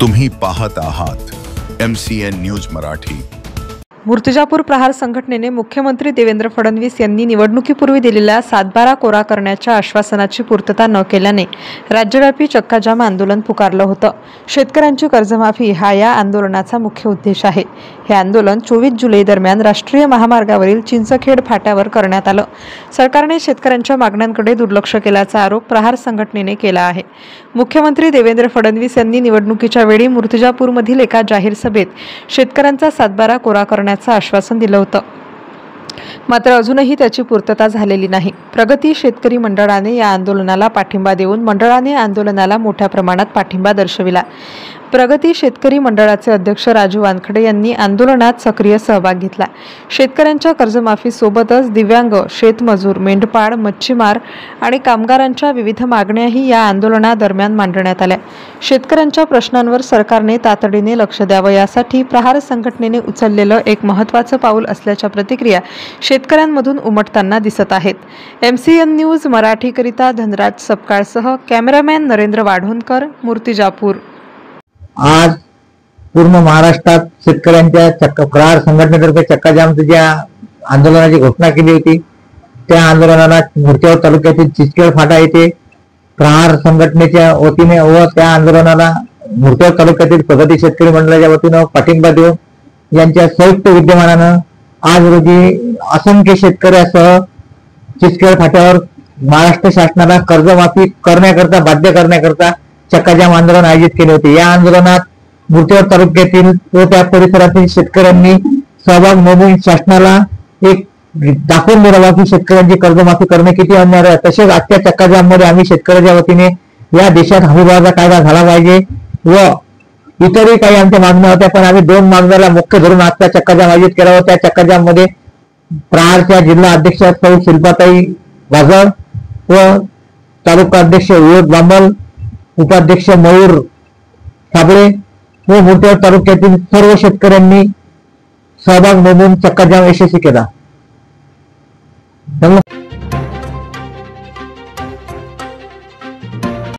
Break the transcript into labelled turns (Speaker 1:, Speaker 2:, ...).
Speaker 1: तुम्ही पाहत आहात MCN न्यूज मराठी।
Speaker 2: मूर्तिजापूर प्रहार संघटनेने मुख्यमंत्री देवेंद्र फडणवीस यांनी निवडणुकीपूर्वी दिलेल्या 7/12 कोरा करण्याच्या आश्वासनाची पूर्तता न केल्याने राज्यव्यापी चक्काजाम आंदोलन पुकारलं होतं। शेतकऱ्यांची कर्जमाफी हा या आंदोलनाचा मुख्य उद्देश आहे। हे आंदोलन 24 जुलै दरम्यान राष्ट्रीय महामार्गावरील चिंचखेड फाट्यावर करण्यात आलं। सरकारने शेतकऱ्यांच्या मागण्यांकडे दुर्लक्ष केल्याचा आरोप प्रहार संघटनेने केला आहे। मुख्यमंत्री देवेंद्र फडणवीस यांनी निवडणुकीच्या वेळी मूर्तिजापूरमधील एका जाहीर सभेत शेतकऱ्यांचा 7/12 कोरा करण्याचं आश्वासन दिलं होतं, मात्र अजूनही त्याची पूर्तता झालेली नाही। प्रगती शेतकरी मंडळाने या आंदोलनाला पाठिंबा देऊन मंडळाने आंदोलनाला मोठ्या प्रमाणात पाठिंबा दर्शविला। प्रगती शेतकरी मंडळाचे अध्यक्ष राजू वानखडे यांनी आंदोलनात सक्रिय सहभाग घेतला। शेतकऱ्यांच्या कर्जमाफी सोबतच दिव्यांग, शेतमजूर, मेंढपाळ, मच्छीमार आणि कामगारांच्या विविध मागण्याही या आंदोलनादरम्यान मांडण्यात आल्या। शेतकऱ्यांच्या प्रश्नांवर सरकारने तातडीने लक्ष द्यावं यासाठी प्रहार संघटनेने उचललेलं एक महत्त्वाचं पाऊल असल्याच्या प्रतिक्रिया शेतकऱ्यांमधून उमटताना दिसत आहेत। MCN न्यूज मराठीकरिता धनराज सपकाळसह कॅमेरामॅन नरेंद्र वाढोणकर, मूर्तिजापूर।
Speaker 3: आज पूर्ण महाराष्ट्रात शेतकऱ्यांच्या प्रहार संघटनेतर्फे चक्काजामच्या ज्या आंदोलनाची घोषणा केली होती त्या आंदोलनाला मूर्तिजापूर तालुक्यातील चिंचखेड फाटा येथे प्रहार संघटनेच्या वतीने व त्या आंदोलनाला मूर्तिजापूर तालुक्यातील प्रगती शेतकरी मंडळाच्या वतीने पाठिंबा देऊन यांच्या संयुक्त विद्यमानानं आज रोजी असंख्य शेतकऱ्यासह चिंचखेड फाट्यावर महाराष्ट्र शासनाला कर्जमाफी करण्याकरता बाध्य करण्याकरता चक्काजाम आंदोलन आयोजित केले होते। या आंदोलनात मूर्तिजापूर तालुक्यातील व त्या परिसरातील शेतकऱ्यांनी सहभाग नोंदवून शासनाला एक दाखवून दिला की शेतकऱ्यांची कर्जमाफी करणे किती अन्याय आहे। तसेच आजच्या चक्काजाम मध्ये आम्ही शेतकऱ्याच्या वतीने या देशात हमीभावाचा कायदा झाला पाहिजे व इतरही काही आमच्या मागण्या होत्या, पण आम्ही 2 मागण्याला मुख्य धरून आजचा चक्काजाम आयोजित केला होता। त्या चक्काजाम मध्ये प्रहारच्या जिल्हा अध्यक्ष सौ शिल्पाताई वाजळ व तालुका अध्यक्ष विनोद बांबल, उपाध्यक्ष मयूर साबळे व मूर्तिजापूर तालुक्यातील सर्व शेतकऱ्यांनी सहभाग नोंदवून चक्काजाम यशस्वी केला।